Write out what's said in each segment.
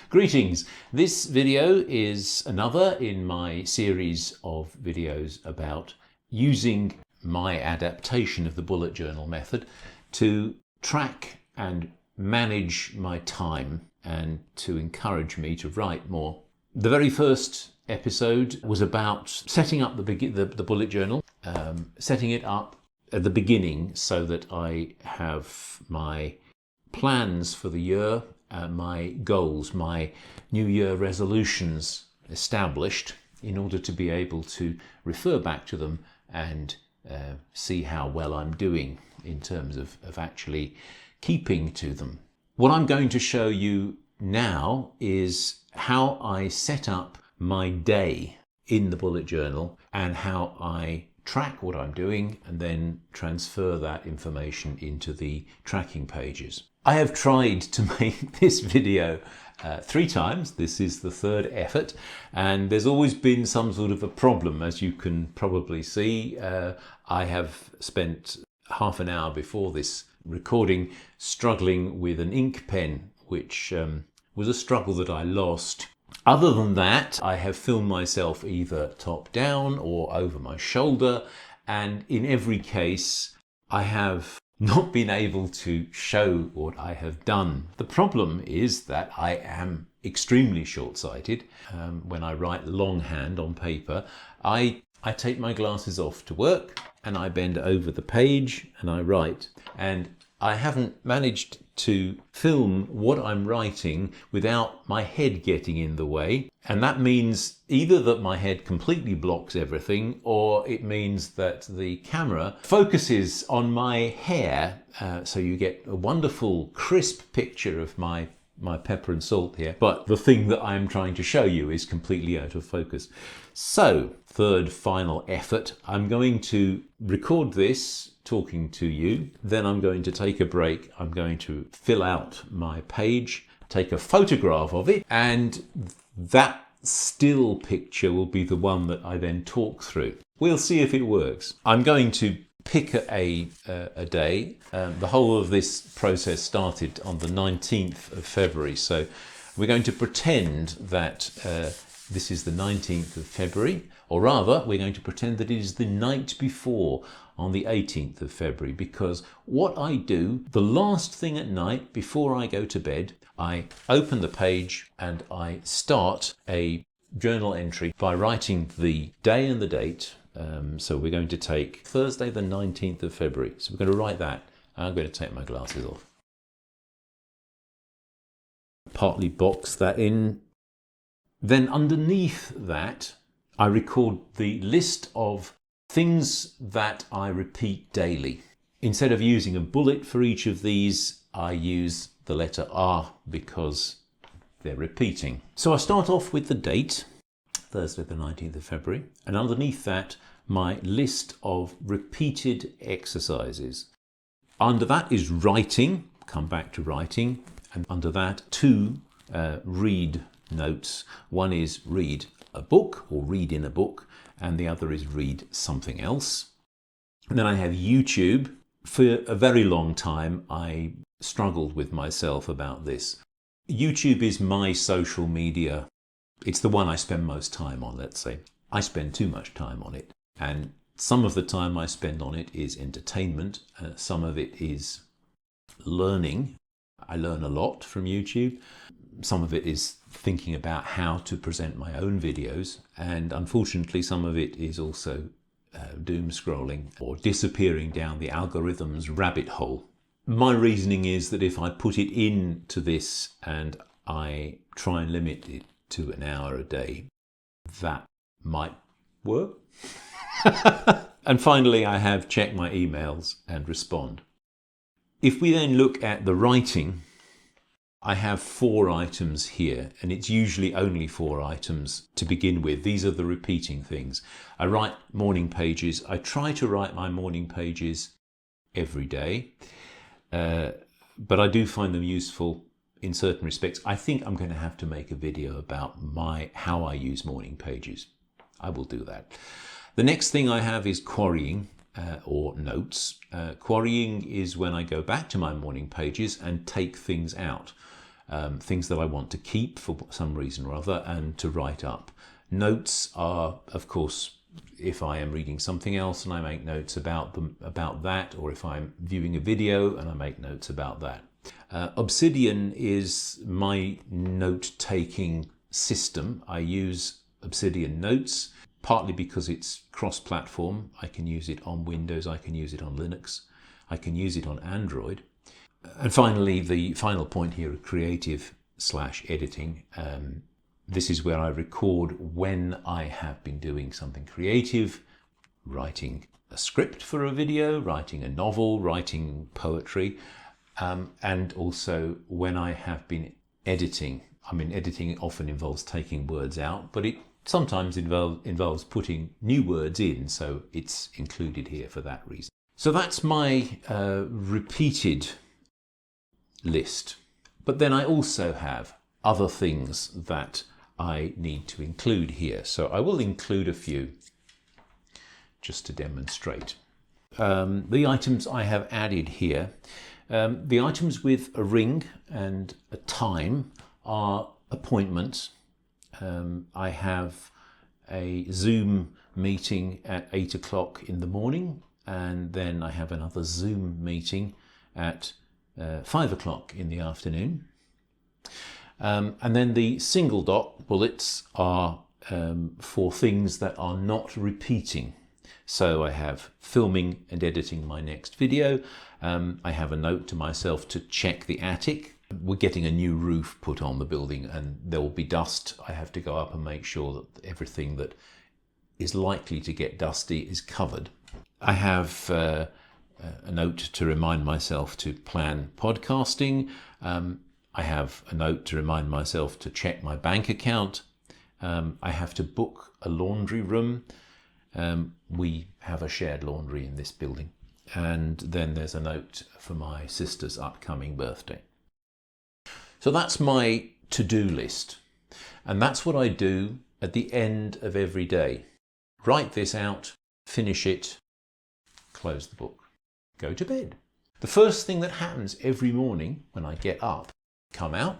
Greetings! This video is another in my series of videos about using my adaptation of the bullet journal method to track and manage my time and to encourage me to write more. The very first episode was about setting up the bullet journal, setting it up at the beginning so that I have my plans for the year, my goals, my New Year resolutions established in order to be able to refer back to them and see how well I'm doing in terms of actually keeping to them. What I'm going to show you now is how I set up my day in the bullet journal and how I track what I'm doing and then transfer that information into the tracking pages. I have tried to make this video 3 times. This is the 3rd effort, and there's always been some sort of a problem, as you can probably see. I have spent half an hour before this recording struggling with an ink pen, which was a struggle that I lost. Other than that, I have filmed myself either top down or over my shoulder, and in every case I have not been able to show what I have done. The problem is that I am extremely short-sighted. When I write longhand on paper, I take my glasses off to work and I bend over the page and I write. And I haven't managed to film what I'm writing without my head getting in the way. And that means either that my head completely blocks everything, or it means that the camera focuses on my hair. So you get a wonderful crisp picture of my pepper and salt here. But the thing that I'm trying to show you is completely out of focus. So, 3rd final effort, I'm going to record this talking to you, then I'm going to take a break, I'm going to fill out my page, take a photograph of it, and that still picture will be the one that I then talk through. We'll see if it works. I'm going to pick a day. The whole of this process started on the 19th of February, so we're going to pretend that this is the 19th of February, or rather, we're going to pretend that it is the night before, on the 18th of February, because what I do, the last thing at night before I go to bed, I open the page and I start a journal entry by writing the day and the date. So we're going to take Thursday the 19th of February. So we're going to write that. I'm going to take my glasses off. Partly box that in. Then underneath that, I record the list of things that I repeat daily. Instead of using a bullet for each of these, I use the letter R because they're repeating. So I start off with the date, Thursday the 19th of February, and underneath that, my list of repeated exercises. Under that is writing, come back to writing, and under that 2 read notes. One is read a book or read in a book, and the other is read something else. And then I have YouTube. For a very long time I struggled with myself about this. YouTube is my social media. It's the one I spend most time on, let's say. I spend too much time on it, and some of the time I spend on it is entertainment, some of it is learning. I learn a lot from YouTube. Some of it is thinking about how to present my own videos, and unfortunately some of it is also doom scrolling or disappearing down the algorithm's rabbit hole. My reasoning is that if I put it into this and I try and limit it to an hour a day, that might work. And finally, I have checked my emails and respond. If we then look at the writing, I have 4 items here, and it's usually only 4 items to begin with. These are the repeating things. I write morning pages. I try to write my morning pages every day, but I do find them useful in certain respects. I think I'm going to have to make a video about how I use morning pages. I will do that. The next thing I have is quarrying or notes. Quarrying is when I go back to my morning pages and take things out. things that I want to keep for some reason or other, and to write up. Notes are, of course, if I am reading something else and I make notes about that, or if I'm viewing a video and I make notes about that. Obsidian is my note-taking system. I use Obsidian Notes, partly because it's cross-platform. I can use it on Windows, I can use it on Linux, I can use it on Android. And finally, the final point here, creative/editing. This is where I record when I have been doing something creative, writing a script for a video, writing a novel, writing poetry, and also when I have been editing. I mean, editing often involves taking words out, but it sometimes involves putting new words in, so it's included here for that reason. So that's my repeated list. But then I also have other things that I need to include here. So I will include a few just to demonstrate. The items I have added here, the items with a ring and a time are appointments. I have a Zoom meeting at 8 o'clock in the morning, and then I have another Zoom meeting at 5 o'clock in the afternoon. And then the single dot bullets are for things that are not repeating. So I have filming and editing my next video. I have a note to myself to check the attic. We're getting a new roof put on the building and there will be dust. I have to go up and make sure that everything that is likely to get dusty is covered. I have a note to remind myself to plan podcasting. I have a note to remind myself to check my bank account. I have to book a laundry room. We have a shared laundry in this building. And then there's a note for my sister's upcoming birthday. So that's my to-do list. And that's what I do at the end of every day. Write this out, finish it, close the book, go to bed. The first thing that happens every morning when I get up, come out,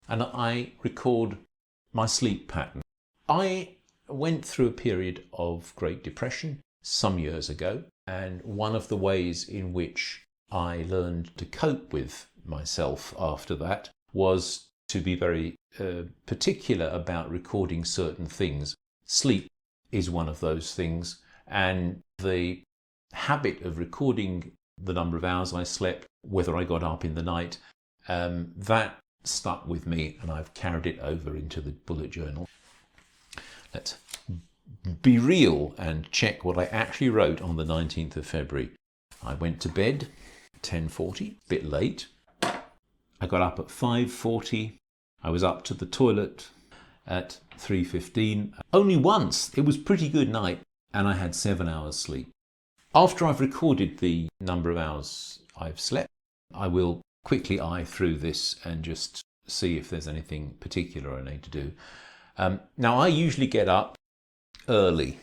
and I record my sleep pattern. I went through a period of Great Depression some years ago, and one of the ways in which I learned to cope with myself after that was to be very particular about recording certain things. Sleep is one of those things, and the habit of recording the number of hours I slept, whether I got up in the night, that stuck with me, and I've carried it over into the bullet journal. Let's be real and check what I actually wrote on the 19th of February. I went to bed 10:40, a bit late. I got up at 5:40. I was up to the toilet at 3:15. Only once. It was a pretty good night, and I had 7 hours sleep. After I've recorded the number of hours I've slept, I will quickly eye through this and just see if there's anything particular I need to do. Now, I usually get up early.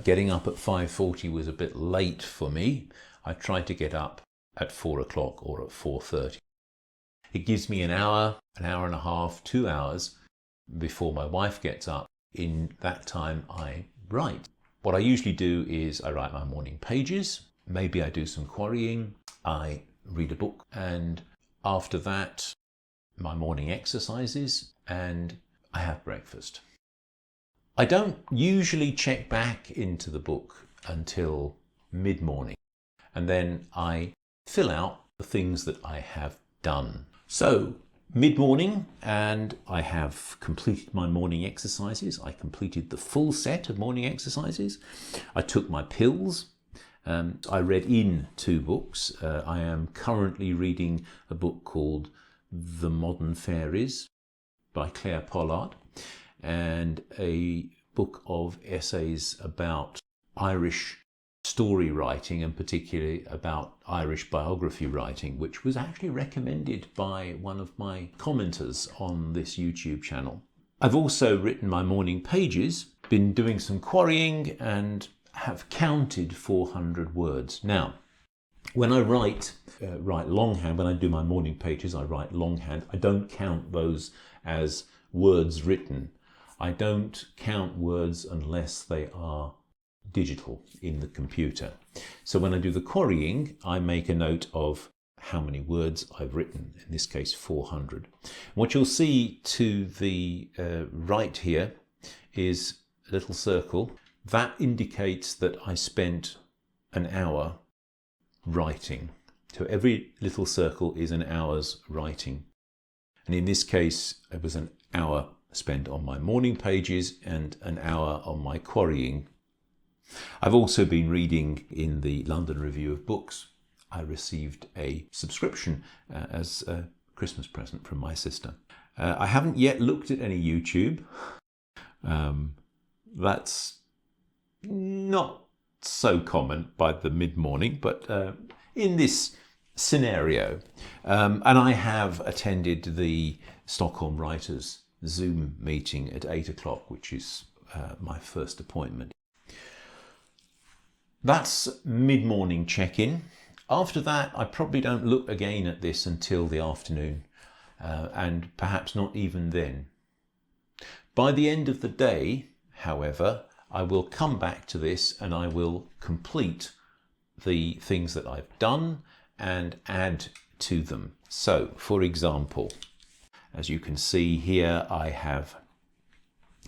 Getting up at 5:40 was a bit late for me. I try to get up at 4 o'clock or at 4:30. It gives me an hour and a half, 2 hours before my wife gets up. In that time, I write. What I usually do is I write my morning pages. Maybe I do some quarrying. I read a book. And after that, my morning exercises, and I have breakfast. I don't usually check back into the book until mid-morning, and then I fill out the things that I have done. So mid-morning, and I have completed my morning exercises. I completed the full set of morning exercises. I took my pills. I read in 2 books. I am currently reading a book called The Modern Fairies by Claire Pollard, and a book of essays about Irish story writing, and particularly about Irish biography writing, which was actually recommended by one of my commenters on this YouTube channel. I've also written my morning pages, been doing some quarrying, and have counted 400 words. Now, When I write longhand, when I do my morning pages, I write longhand. I don't count those as words written. I don't count words unless they are digital in the computer. So when I do the quarrying, I make a note of how many words I've written, in this case 400. What you'll see to the right here is a little circle. That indicates that I spent an hour writing. So every little circle is an hour's writing. And in this case, it was an hour spent on my morning pages and an hour on my quarrying. I've also been reading in the London Review of Books. I received a subscription as a Christmas present from my sister. I haven't yet looked at any YouTube. That's not so common by the mid-morning, but in this scenario. And I have attended the Stockholm Writers Zoom meeting at 8 o'clock, which is my first appointment. That's mid-morning check-in. After that, I probably don't look again at this until the afternoon, and perhaps not even then. By the end of the day, however, I will come back to this and I will complete the things that I've done and add to them. So, for example, as you can see here, I have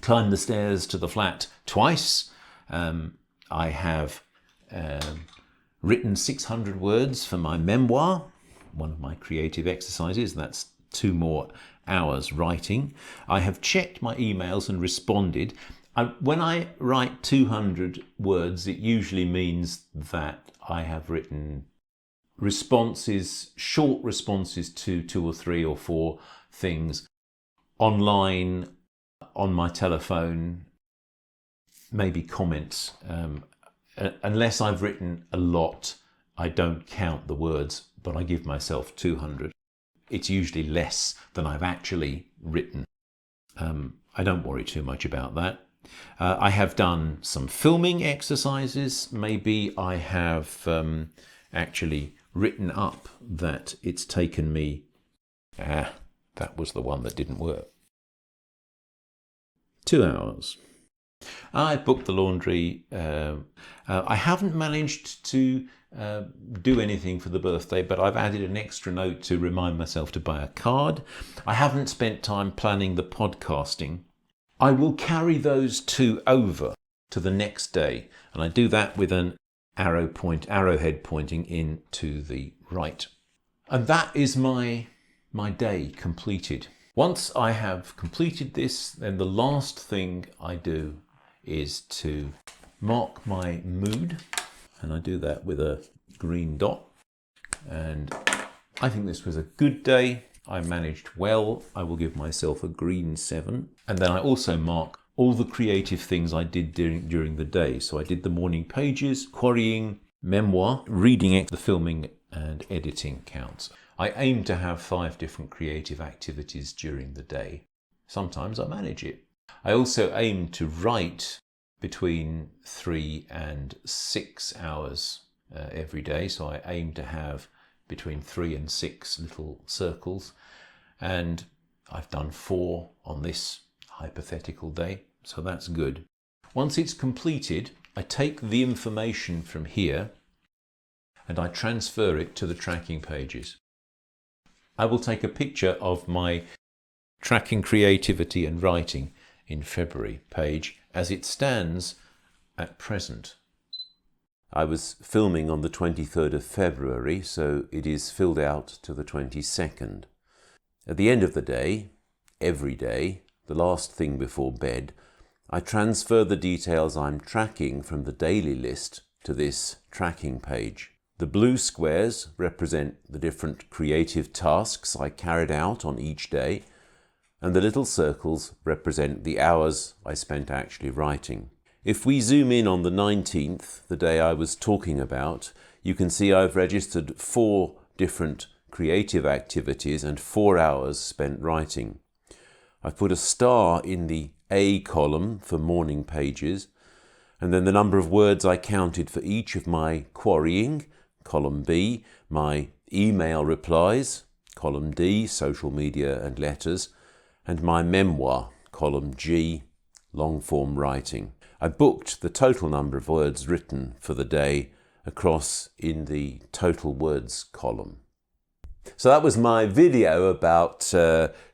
climbed the stairs to the flat twice. I have written 600 words for my memoir, one of my creative exercises. That's 2 more hours writing. I have checked my emails and responded. When I write 200 words, it usually means that I have written responses, short responses to 2 or 3 or 4 things online, on my telephone, maybe comments. Unless I've written a lot, I don't count the words, but I give myself 200. It's usually less than I've actually written. I don't worry too much about that. I have done some filming exercises. Maybe I have actually written up that it's taken me... that was the one that didn't work. 2 hours. I booked the laundry. I haven't managed to do anything for the birthday, but I've added an extra note to remind myself to buy a card. I haven't spent time planning the podcasting. I will carry those 2 over to the next day, and I do that with an arrowhead pointing in to the right. And that is my day completed. Once I have completed this, then the last thing I do is to mark my mood, and I do that with a green dot. And I think this was a good day. I managed well. I will give myself a green 7. And then I also mark all the creative things I did during the day. So I did the morning pages, quarrying, memoir, reading it, the filming and editing counts. I aim to have 5 different creative activities during the day. Sometimes I manage it. I also aim to write between 3 and 6 hours every day. So I aim to have between 3 and 6 little circles. And I've done 4 on this hypothetical day. So that's good. Once it's completed, I take the information from here and I transfer it to the tracking pages. I will take a picture of my tracking creativity and writing in February page as it stands at present. I was filming on the 23rd of February, so it is filled out to the 22nd. At the end of the day, every day, the last thing before bed, I transfer the details I'm tracking from the daily list to this tracking page. The blue squares represent the different creative tasks I carried out on each day, and the little circles represent the hours I spent actually writing. If we zoom in on the 19th, the day I was talking about, you can see I've registered 4 different creative activities and 4 hours spent writing. I've put a star in the A column for morning pages, and then the number of words I counted for each of my quarrying, column B, my email replies, column D, social media and letters, and my memoir, column G, long form writing. I booked the total number of words written for the day across in the total words column. So that was my video about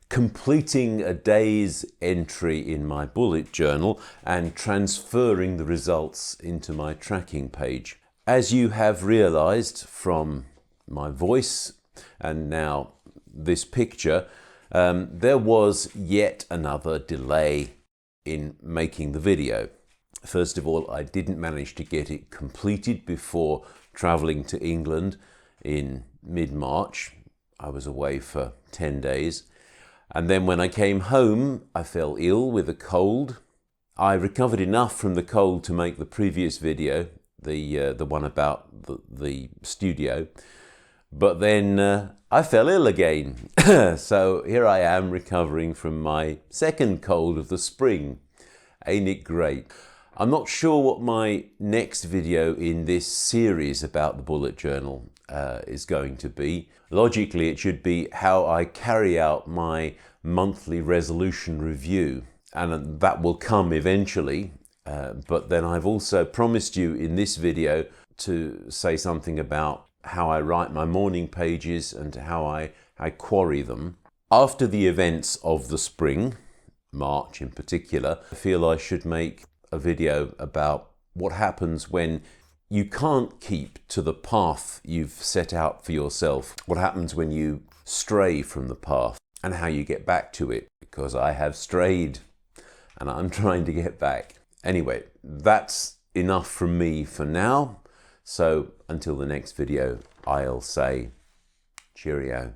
completing a day's entry in my bullet journal and transferring the results into my tracking page. As you have realized from my voice and now this picture, there was yet another delay in making the video. First of all, I didn't manage to get it completed before traveling to England in mid-March. I was away for 10 days. And then when I came home, I fell ill with a cold. I recovered enough from the cold to make the previous video, the one about the studio. But then I fell ill again. So here I am recovering from my second cold of the spring. Ain't it great? I'm not sure what my next video in this series about the bullet journal is going to be. Logically, it should be how I carry out my monthly resolution review, and that will come eventually. But then I've also promised you in this video to say something about how I write my morning pages and how I quarry them. After the events of the spring, March in particular, I feel I should make a video about what happens when you can't keep to the path you've set out for yourself. What happens when you stray from the path and how you get back to it, because I have strayed and I'm trying to get back. Anyway, that's enough from me for now. So until the next video, I'll say cheerio.